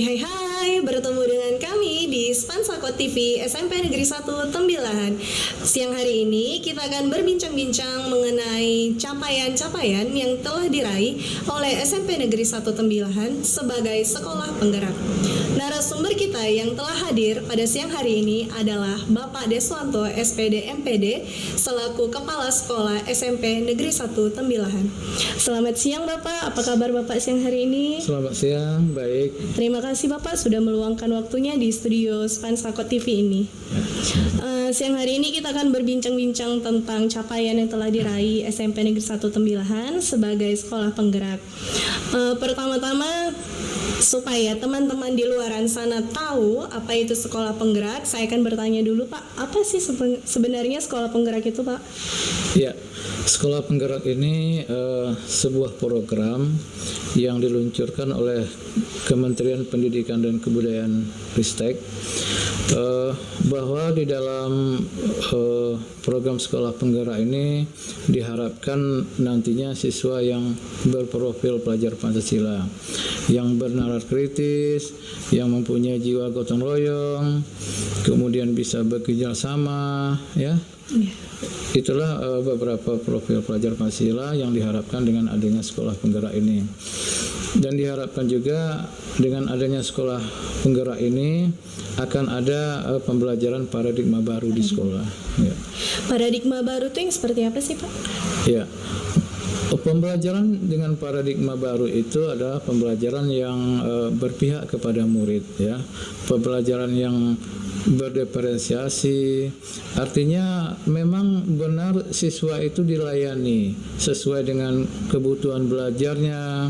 Hai, bertemu dengan kami di Spansako TV SMP Negeri 1 Tembilahan. Siang hari ini kita akan berbincang-bincang mengenai capaian-capaian yang telah diraih oleh SMP Negeri 1 Tembilahan sebagai sekolah penggerak. Narasumber kita yang telah hadir pada siang hari ini adalah Bapak Deswanto SPD MPD selaku Kepala Sekolah SMP Negeri 1 Tembilahan. Selamat siang Bapak, apa kabar Bapak siang hari ini? Selamat siang, baik. Terima kasih Bapak sudah meluangkan waktunya di studio Spansako TV ini. Siang hari ini kita akan berbincang-bincang tentang capaian yang telah diraih SMP Negeri 1 Tembilahan sebagai sekolah penggerak. Pertama-tama, supaya teman-teman di luaran sana tahu apa itu sekolah penggerak, saya akan bertanya dulu Pak, apa sih sebenarnya sekolah penggerak itu Pak? Ya, sekolah penggerak ini sebuah program yang diluncurkan oleh Kementerian Pendidikan dan Kebudayaan Ristek, bahwa di dalam program sekolah penggerak ini diharapkan nantinya siswa yang berprofil pelajar Pancasila, yang bernalar kritis, yang mempunyai jiwa gotong royong, kemudian bisa bekerja sama, ya. Itulah beberapa profil pelajar Pancasila yang diharapkan dengan adanya sekolah penggerak ini. Dan diharapkan juga dengan adanya sekolah penggerak ini akan ada pembelajaran paradigma baru di sekolah. Ya. Paradigma baru itu yang seperti apa sih Pak? Ya, pembelajaran dengan paradigma baru itu adalah pembelajaran yang berpihak kepada murid, ya. Pembelajaran yang berdiferensiasi, artinya memang benar siswa itu dilayani sesuai dengan kebutuhan belajarnya,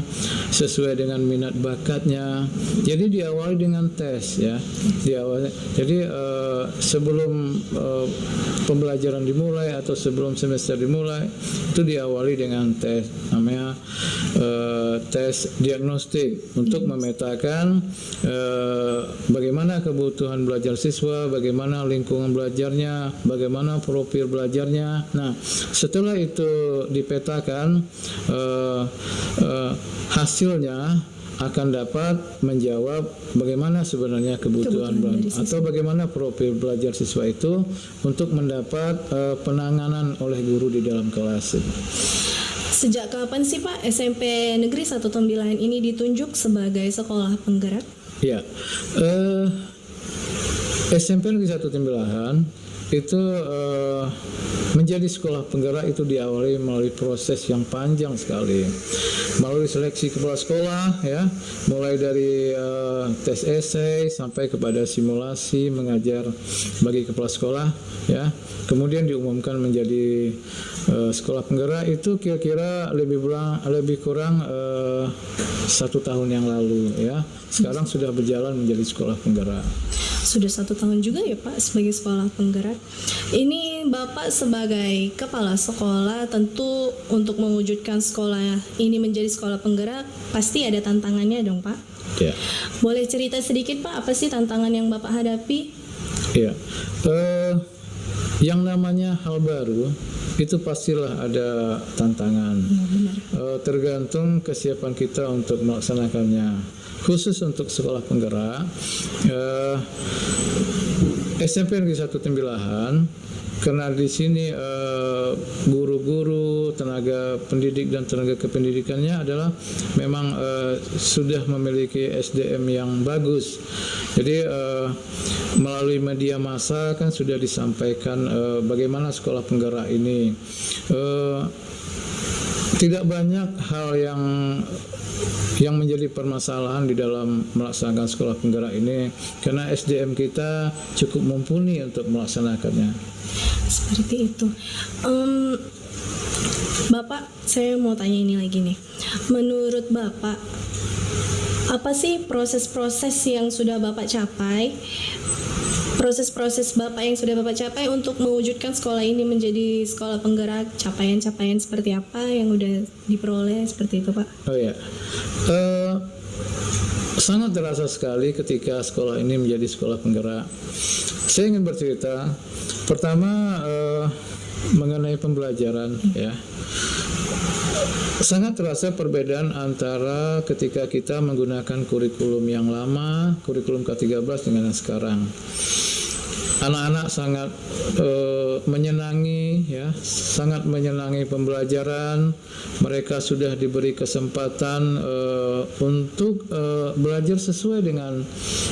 sesuai dengan minat bakatnya. Jadi diawali dengan tes, ya. Jadi sebelum pembelajaran dimulai atau sebelum semester dimulai itu diawali dengan tes, namanya tes diagnostik untuk memetakan bagaimana kebutuhan belajar siswa, bagaimana lingkungan belajarnya, bagaimana profil belajarnya. Nah, setelah itu dipetakan, hasilnya akan dapat menjawab bagaimana sebenarnya kebutuhan atau bagaimana profil belajar siswa itu untuk mendapat penanganan oleh guru di dalam kelas. Sejak kapan sih Pak SMP Negeri 1 Tembilahan ini ditunjuk sebagai sekolah penggerak? Ya, SMP Negeri 1 Tembilahan itu menjadi sekolah penggerak itu diawali melalui proses yang panjang sekali, melalui seleksi kepala sekolah, ya, mulai dari tes esai sampai kepada simulasi mengajar bagi kepala sekolah, ya, kemudian diumumkan menjadi sekolah penggerak itu kira-kira lebih kurang 1 tahun yang lalu, ya. Sekarang sudah berjalan menjadi sekolah penggerak. Sudah 1 tahun juga ya Pak sebagai sekolah penggerak. Ini Bapak sebagai kepala sekolah, tentu untuk mewujudkan sekolah ini menjadi sekolah penggerak pasti ada tantangannya dong Pak. Ya. Boleh cerita sedikit Pak, apa sih tantangan yang Bapak hadapi? Ya, yang namanya hal baru itu pastilah ada tantangan. Tergantung kesiapan kita untuk melaksanakannya. Khusus untuk sekolah penggerak, SMP Negeri 1 Tembilahan, karena di sini guru-guru, tenaga pendidik dan tenaga kependidikannya adalah memang sudah memiliki SDM yang bagus. Jadi melalui media massa kan sudah disampaikan bagaimana sekolah penggerak ini. Tidak banyak hal yang menjadi permasalahan di dalam melaksanakan sekolah penggerak ini karena SDM kita cukup mumpuni untuk melaksanakannya. Seperti itu. Bapak, saya mau tanya ini lagi nih. Menurut Bapak, apa sih proses-proses yang sudah Bapak capai? Proses-proses Bapak yang sudah Bapak capai untuk mewujudkan sekolah ini menjadi sekolah penggerak, capaian-capaian seperti apa yang udah diperoleh seperti itu Pak? Oh ya, sangat terasa sekali ketika sekolah ini menjadi sekolah penggerak. Saya ingin bercerita, pertama mengenai pembelajaran, ya. sangat terasa perbedaan antara ketika kita menggunakan kurikulum yang lama, kurikulum K13 dengan yang sekarang. Anak-anak sangat menyenangi, ya, sangat menyenangi pembelajaran. Mereka sudah diberi kesempatan untuk belajar sesuai dengan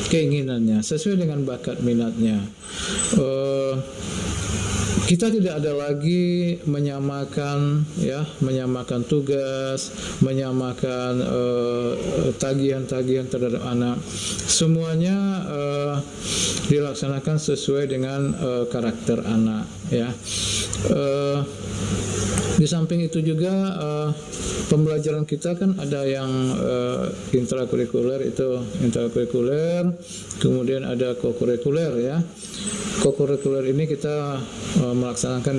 keinginannya, sesuai dengan bakat minatnya. Kita tidak ada lagi menyamakan tugas, menyamakan tagihan-tagihan terhadap anak. Semuanya dilaksanakan sesuai dengan karakter anak, ya. Di samping itu juga pembelajaran kita kan ada yang intrakurikuler, kemudian ada kokurikuler, ya. Kokurikuler ini kita melaksanakan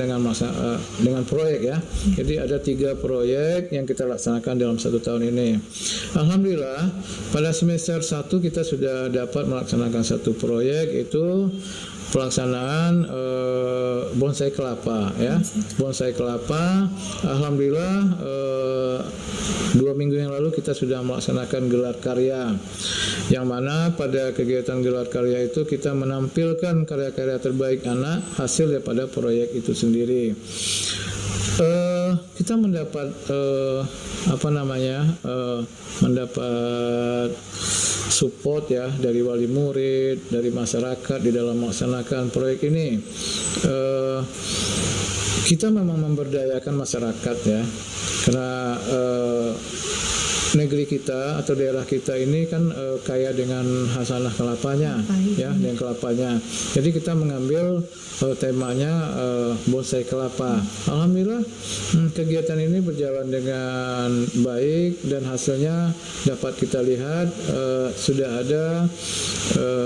dengan proyek, ya. Jadi ada 3 proyek yang kita laksanakan dalam 1 tahun ini. Alhamdulillah pada semester 1 kita sudah dapat melaksanakan 1 proyek, itu pelaksanaan bonsai kelapa, ya. Bonsai kelapa. Alhamdulillah 2 minggu yang lalu kita sudah melaksanakan gelar karya, yang mana pada kegiatan gelar karya itu kita menampilkan karya-karya terbaik anak hasil daripada proyek itu sendiri. Kita mendapat mendapat support, ya, dari wali murid, dari masyarakat di dalam melaksanakan proyek ini. Kita memang memberdayakan masyarakat, ya, karena negeri kita atau daerah kita ini kan kaya dengan hasanah kelapanya, ya, dengan kelapanya. Jadi kita mengambil temanya bonsai kelapa. Alhamdulillah kegiatan ini berjalan dengan baik dan hasilnya dapat kita lihat sudah ada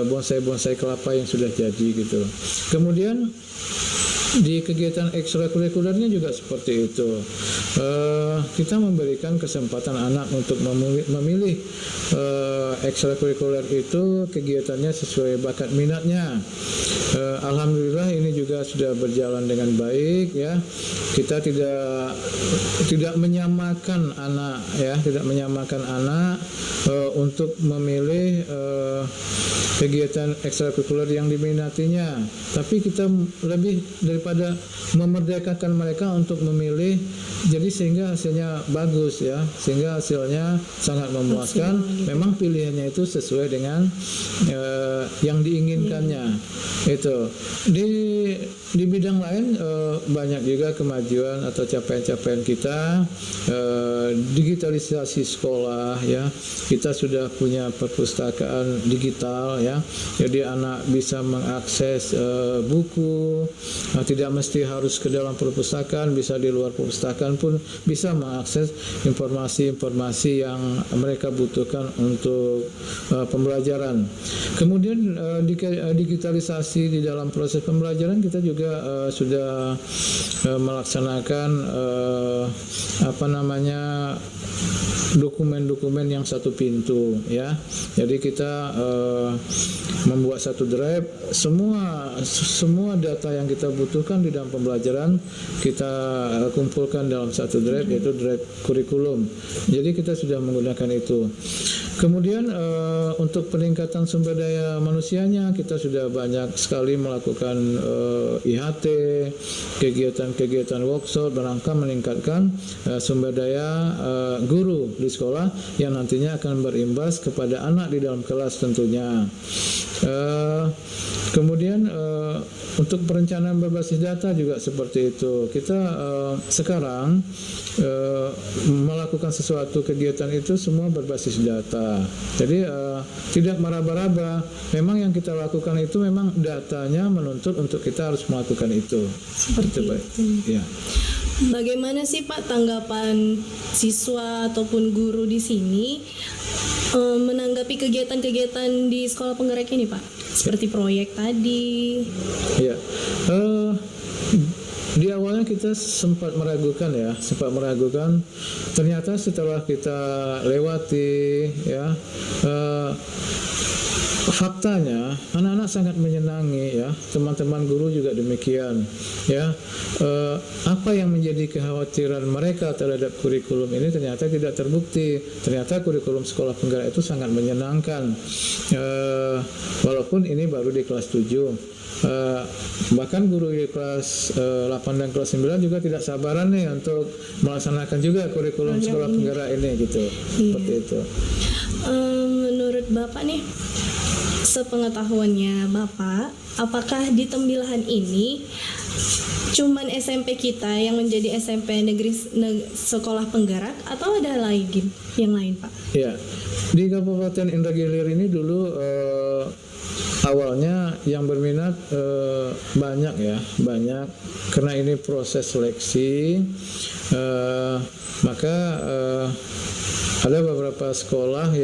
bonsai-bonsai kelapa yang sudah jadi, gitu. Kemudian di kegiatan ekstrakurikulernya juga seperti itu. Kita memberikan kesempatan anak untuk memilih ekstrakurikuler itu kegiatannya sesuai bakat minatnya. Alhamdulillah ini juga sudah berjalan dengan baik, ya. Kita tidak menyamakan anak, ya, tidak menyamakan anak untuk memilih kegiatan ekstrakurikuler yang diminatinya, tapi kita lebih daripada memerdekakan mereka untuk memilih, jadi sehingga hasilnya bagus, ya, sehingga hasilnya sangat memuaskan. Memang pilihannya itu sesuai dengan yang diinginkannya. Itu di bidang lain banyak juga kemajuan atau capaian-capaian kita. Digitalisasi sekolah, ya, kita sudah punya perpustakaan digital, ya, jadi anak bisa mengakses buku, tidak mesti harus ke dalam perpustakaan, bisa di luar perpustakaan pun bisa mengakses informasi-informasi yang mereka butuhkan untuk pembelajaran. Kemudian digitalisasi di dalam proses pembelajaran kita juga sudah melaksanakan dokumen-dokumen yang satu pintu, ya. Jadi kita membuat satu drive, semua data yang kita butuhkan di dalam pembelajaran kita kumpulkan dalam satu drive, yaitu drive kurikulum. Jadi kita sudah menggunakan itu. Kemudian untuk peningkatan sumber daya manusianya kita sudah banyak sekali melakukan IHT, kegiatan-kegiatan workshop berangka meningkatkan sumber daya guru di sekolah yang nantinya akan berimbas kepada anak di dalam kelas tentunya. Kemudian untuk perencanaan berbasis data juga seperti itu. Kita sekarang melakukan sesuatu kegiatan itu semua berbasis data. Jadi tidak meraba-raba. Memang yang kita lakukan itu memang datanya menuntut untuk kita harus melakukan itu. Seperti itu. Ya. Bagaimana sih Pak tanggapan siswa ataupun guru di sini menanggapi kegiatan-kegiatan di sekolah penggerak ini, Pak? Seperti proyek tadi. Ya. Di awalnya kita sempat meragukan. Ternyata setelah kita lewati, ya, faktanya anak-anak sangat menyenangi ya, teman-teman guru juga demikian ya. Apa yang menjadi kekhawatiran mereka terhadap kurikulum ini ternyata tidak terbukti. Ternyata kurikulum sekolah penggerak itu sangat menyenangkan, walaupun ini baru di kelas 7. Bahkan guru di kelas 8 dan kelas 9 juga tidak sabaran nih untuk melaksanakan juga kurikulum sekolah penggerak ini gitu. Seperti itu. Menurut Bapak nih, sepengetahuannya Bapak, apakah di Tembilahan ini cuman SMP kita yang menjadi SMP negeri sekolah penggerak atau ada lagi yang lain, Pak? Ya, di Kabupaten Indragiri ini dulu awalnya yang berminat banyak karena ini proses seleksi, maka ada beberapa sekolah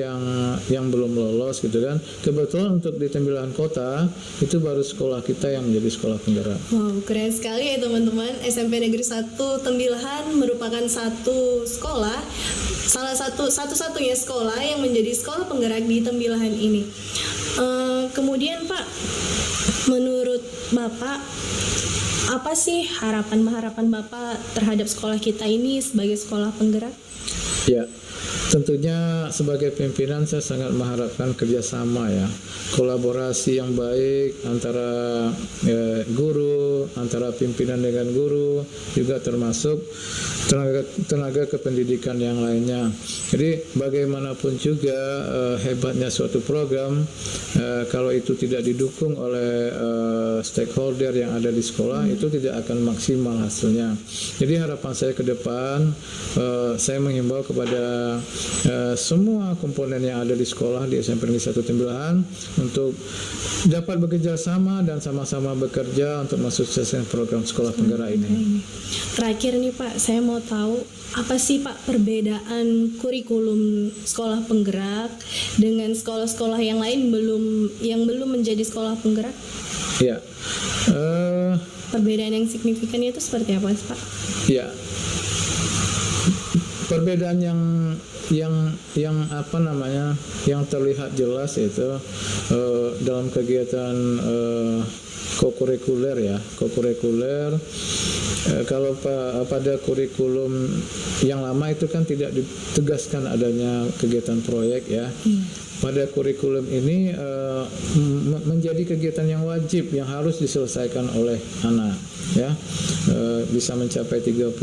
yang belum lolos gitu kan. Kebetulan untuk di Tembilahan Kota itu baru sekolah kita yang menjadi sekolah penggerak. Wow, keren sekali ya teman-teman. SMP Negeri 1 Tembilahan merupakan satu sekolah, salah satu-satunya sekolah yang menjadi sekolah penggerak di Tembilahan ini. Kemudian Pak, menurut Bapak, apa sih harapan Bapak terhadap sekolah kita ini sebagai sekolah penggerak? Ya, tentunya sebagai pimpinan saya sangat mengharapkan kerjasama ya, kolaborasi yang baik antara guru, antara pimpinan dengan guru, juga termasuk tenaga kependidikan yang lainnya. Jadi bagaimanapun juga hebatnya suatu program, kalau itu tidak didukung oleh stakeholder yang ada di sekolah, itu tidak akan maksimal hasilnya. Jadi harapan saya ke depan, saya menghimbau kepada semua komponen yang ada di sekolah di SMP Negeri 1 Tembilahan untuk dapat bekerja sama dan sama-sama bekerja untuk mensukseskan program sekolah penggerak ini. Terakhir nih Pak, saya mau tahu apa sih Pak perbedaan kurikulum sekolah penggerak dengan sekolah-sekolah yang lain yang belum menjadi sekolah penggerak? Ya. Perbedaan yang signifikannya itu seperti apa Pak? Ya. Perbedaan yang apa namanya, yang terlihat jelas itu dalam kegiatan kokurikuler. Kalau pada kurikulum yang lama itu kan tidak ditegaskan adanya kegiatan proyek ya. Pada kurikulum ini menjadi kegiatan yang wajib yang harus diselesaikan oleh anak ya. Bisa mencapai 30%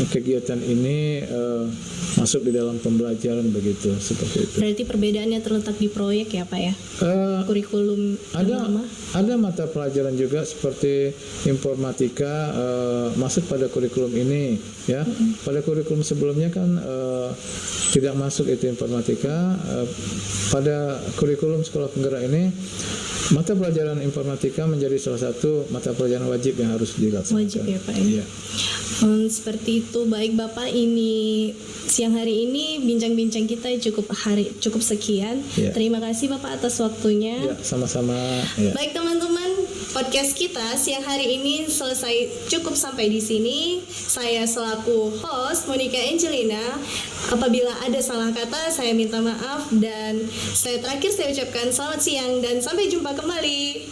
kegiatan ini masuk di dalam pembelajaran begitu, seperti itu. Berarti perbedaannya terletak di proyek ya Pak ya? Kurikulum ada mata pelajaran juga seperti informatika masuk pada kurikulum ini ya. Pada kurikulum sebelumnya kan tidak masuk itu informatika. Pada kurikulum sekolah penggerak ini mata pelajaran informatika menjadi salah satu mata pelajaran wajib yang harus dilaksanakan. Wajib ya Pak ya? Iya. Seperti itu. Baik Bapak, ini siang hari ini bincang-bincang kita cukup sekian. Ya. Terima kasih Bapak atas waktunya. Ya, sama-sama. Ya. Baik teman-teman, podcast kita siang hari ini selesai cukup sampai di sini. Saya selaku host Monica Angelina. Apabila ada salah kata, saya minta maaf, dan saya ucapkan selamat siang dan sampai jumpa kembali.